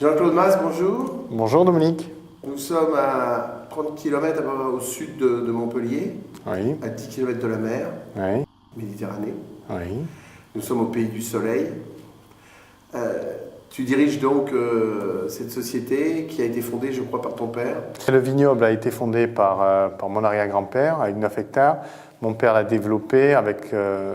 Jean-Claude Mas, bonjour. Bonjour Dominique. Nous sommes à 30 km au sud de Montpellier, Oui. à 10 km de la mer, Oui. Méditerranée. Oui. Nous sommes au pays du soleil. Tu diriges donc cette société qui a été fondée, je crois, par ton père. Le vignoble a été fondé par mon arrière-grand-père avec 9 hectares. Mon père l'a développé avec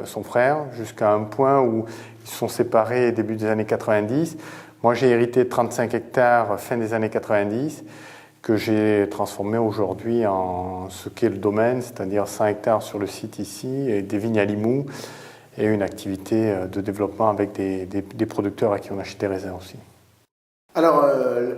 son frère jusqu'à un point où ils se sont séparés début des années 90. Moi, j'ai hérité de 35 hectares fin des années 90 que j'ai transformé aujourd'hui en ce qu'est le domaine, c'est-à-dire 100 hectares sur le site ici et des vignes à Limoux et une activité de développement avec des producteurs à qui on achète des raisins aussi. Alors,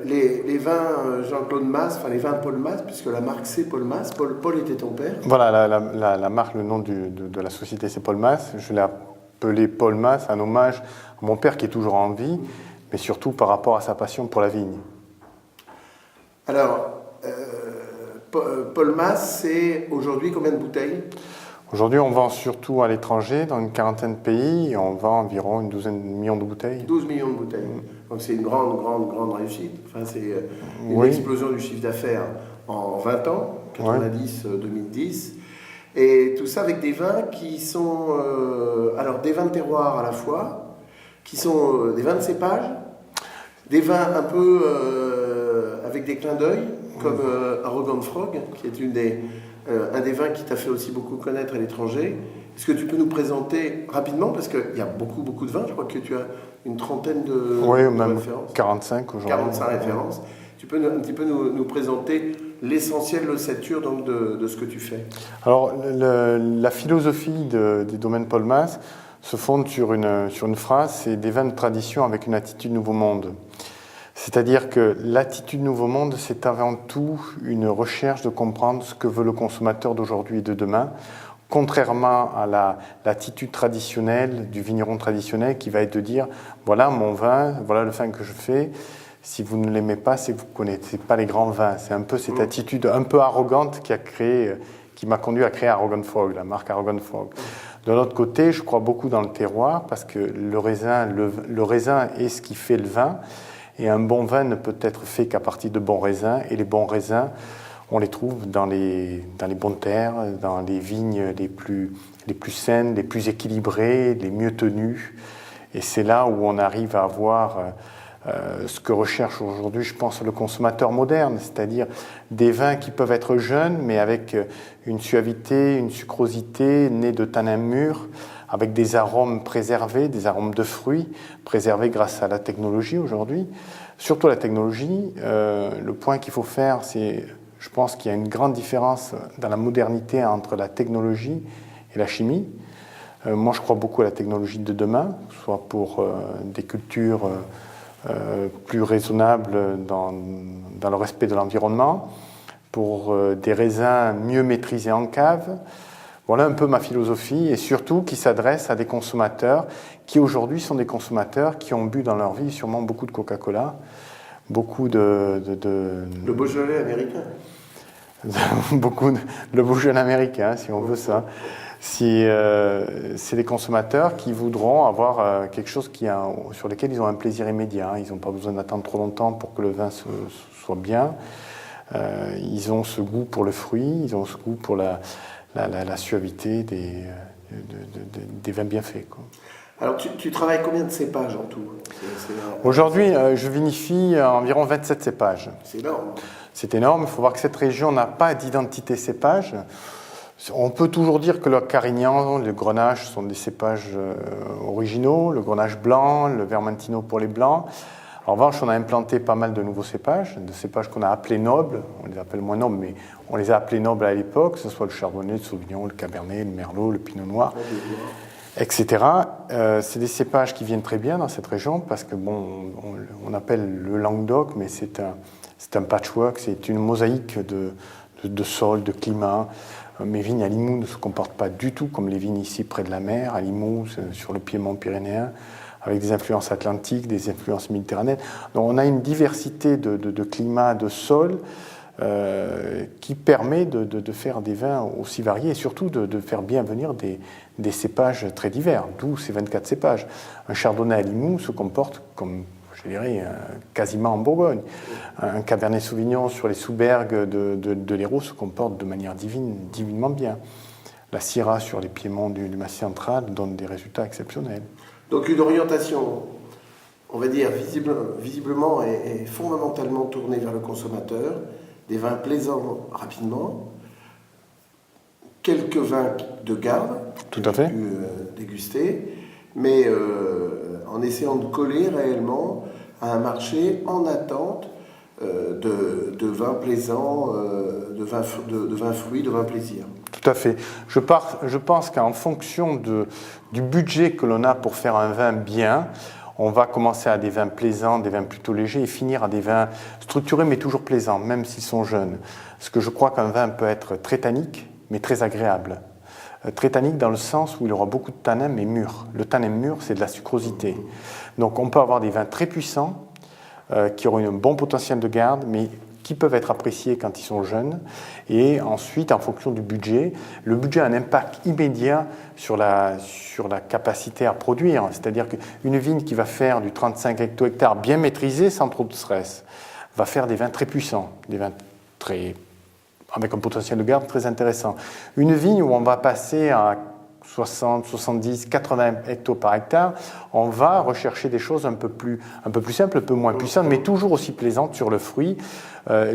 les vins Jean-Claude Mas, enfin les vins Paul Mas, puisque la marque c'est Paul Mas, Paul était ton père. Voilà, la marque, le nom de la société c'est Paul Mas. Je l'ai appelé Paul Mas, un hommage à mon père qui est toujours en vie, mais surtout par rapport à sa passion pour la vigne. Alors, Paul Mas, c'est aujourd'hui combien de bouteilles? Aujourd'hui, on vend surtout à l'étranger, dans une quarantaine de pays, et on vend environ une douzaine de millions de bouteilles. 12 millions de bouteilles. Donc c'est une grande réussite. Enfin, c'est une Oui. explosion du chiffre d'affaires en 20 ans, 90-2010. Et tout ça avec des vins qui sont, alors des vins de terroir à la fois, qui sont des vins de cépage, des vins un peu avec des clins d'œil, comme Arrogant Frog, qui est un des vins qui t'a fait aussi beaucoup connaître à l'étranger. Est-ce que tu peux nous présenter rapidement, parce qu'il y a beaucoup de vins, je crois que tu as une trentaine de même références. 45 aujourd'hui. 45 références. Tu peux un petit peu nous présenter l'essentiel, l'ossature donc de ce que tu fais. Alors, la philosophie des domaines Paul Mas se fonde sur une phrase, c'est des vins de tradition avec une attitude nouveau monde. C'est-à-dire que l'attitude nouveau monde, c'est avant tout une recherche de comprendre ce que veut le consommateur d'aujourd'hui et de demain, contrairement à l'attitude traditionnelle du vigneron traditionnel qui va être de dire « voilà mon vin, voilà le vin que je fais ». Si vous ne l'aimez pas, c'est que vous ne connaissez pas les grands vins. C'est un peu cette attitude un peu arrogante qui m'a conduit à créer Arrogant Frog, la marque Arrogant Frog. De l'autre côté, je crois beaucoup dans le terroir parce que le raisin est ce qui fait le vin. Et un bon vin ne peut être fait qu'à partir de bons raisins. Et les bons raisins, on les trouve dans les bonnes terres, dans les vignes les plus saines, les plus équilibrées, les mieux tenues. Et c'est là où on arrive à avoir ce que recherche aujourd'hui, je pense, le consommateur moderne, c'est-à-dire des vins qui peuvent être jeunes, mais avec une suavité, une sucrosité née de tanins mûrs, avec des arômes préservés, des arômes de fruits préservés grâce à la technologie aujourd'hui. Surtout la technologie, le point qu'il faut faire, c'est, je pense qu'il y a une grande différence dans la modernité entre la technologie et la chimie. Moi, je crois beaucoup à la technologie de demain, soit pour des cultures plus raisonnables dans le respect de l'environnement, pour des raisins mieux maîtrisés en cave. Voilà un peu ma philosophie et surtout qui s'adresse à des consommateurs qui aujourd'hui sont des consommateurs qui ont bu dans leur vie sûrement beaucoup de Coca-Cola, beaucoup de Le Beaujolais américain. Le Beaujolais américain, si on veut ça. Si, c'est des consommateurs qui voudront avoir quelque chose sur lequel ils ont un plaisir immédiat. Ils n'ont pas besoin d'attendre trop longtemps pour que le vin soit bien. Ils ont ce goût pour le fruit, ils ont ce goût pour la suavité des vins bien faits, quoi. Alors, tu travailles combien de cépages en tout? Aujourd'hui, je vinifie environ 27 cépages. C'est énorme. C'est énorme. Il faut voir que cette région n'a pas d'identité cépage. On peut toujours dire que le Carignan, le Grenache sont des cépages originaux, le Grenache blanc, le Vermentino pour les blancs. En revanche, on a implanté pas mal de nouveaux cépages, de cépages qu'on a appelés nobles, on les appelle moins nobles, mais on les a appelés nobles à l'époque, que ce soit le Chardonnay, le Sauvignon, le Cabernet, le Merlot, le Pinot Noir, etc. C'est des cépages qui viennent très bien dans cette région parce que, bon, on appelle le Languedoc, mais c'est un patchwork, c'est une mosaïque de sol, de climat. Mes vignes à Limoux ne se comportent pas du tout comme les vignes ici près de la mer, à Limoux, sur le piémont pyrénéen, avec des influences atlantiques, des influences méditerranéennes. Donc on a une diversité de climats, de sols, qui permet de faire des vins aussi variés et surtout de faire bien venir des cépages très divers, d'où ces 24 cépages. Un chardonnay à Limoux se comporte comme je dirais, quasiment en Bourgogne. Un Cabernet Sauvignon sur les sous-bergues de l'Hérault se comporte de manière divinement bien. La Syrah sur les piémonts du Massif central donne des résultats exceptionnels. Donc une orientation, on va dire, visiblement et fondamentalement tournée vers le consommateur, des vins plaisants rapidement, quelques vins de garde, tout à fait, déguster, mais en essayant de coller réellement à un marché en attente de vins plaisants, de vins fruits, de vins plaisir. Tout à fait. Je pense qu'en fonction du budget que l'on a pour faire un vin bien, on va commencer à des vins plaisants, des vins plutôt légers, et finir à des vins structurés mais toujours plaisants, même s'ils sont jeunes. Parce que je crois qu'un vin peut être très tannique, mais très agréable. Très tannique dans le sens où il aura beaucoup de tanin, mais mûr. Le tanin mûr, c'est de la sucrosité. Donc on peut avoir des vins très puissants, qui auront un bon potentiel de garde, mais qui peuvent être appréciés quand ils sont jeunes. Et ensuite, en fonction du budget, le budget a un impact immédiat sur la capacité à produire. C'est-à-dire qu'une vigne qui va faire du 35 hecto-hectares bien maîtrisé, sans trop de stress, va faire des vins très puissants, des vins avec un potentiel de garde très intéressant. Une vigne où on va passer à 60, 70, 80 hectos par hectare, on va rechercher des choses un peu plus simples, un peu moins puissantes, mais toujours aussi plaisantes sur le fruit,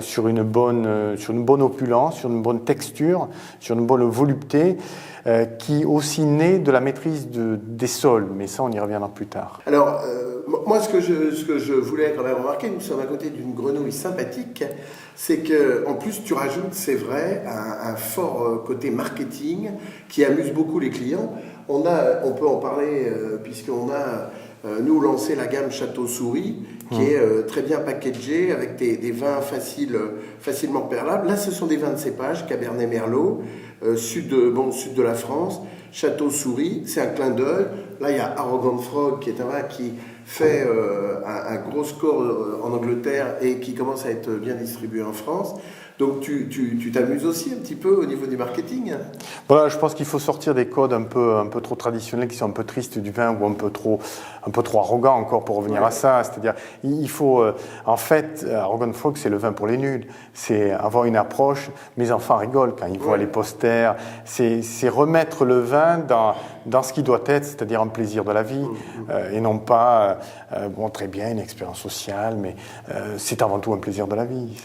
sur une bonne opulence, sur une bonne texture, sur une bonne volupté, qui aussi naît de la maîtrise des sols, mais ça on y reviendra plus tard. Alors, moi ce que je voulais quand même remarquer, nous sommes à côté d'une grenouille sympathique, c'est qu'en plus tu rajoutes, c'est vrai, un fort côté marketing qui amuse beaucoup les clients. On peut en parler puisqu'on a nous lancé la gamme Château Souris qui est très bien packagée avec des vins facilement perlables. Là ce sont des vins de cépage, Cabernet Merlot, sud de la France, Château Souris, c'est un clin d'œil. Là il y a Arrogant Frog qui est un vin qui fait un gros score en Angleterre et qui commence à être bien distribué en France. Donc tu t'amuses aussi un petit peu au niveau du marketing. Voilà, je pense qu'il faut sortir des codes un peu trop traditionnels qui sont un peu tristes du vin ou un peu trop arrogants encore pour revenir à ça. C'est-à-dire, il faut en fait, Arrogant Frog, c'est le vin pour les nuls. C'est avoir une approche. Mes enfants rigolent quand ils voient les posters. C'est remettre le vin dans ce qui doit être, c'est-à-dire un plaisir de la vie et non pas très bien une expérience sociale, mais c'est avant tout un plaisir de la vie.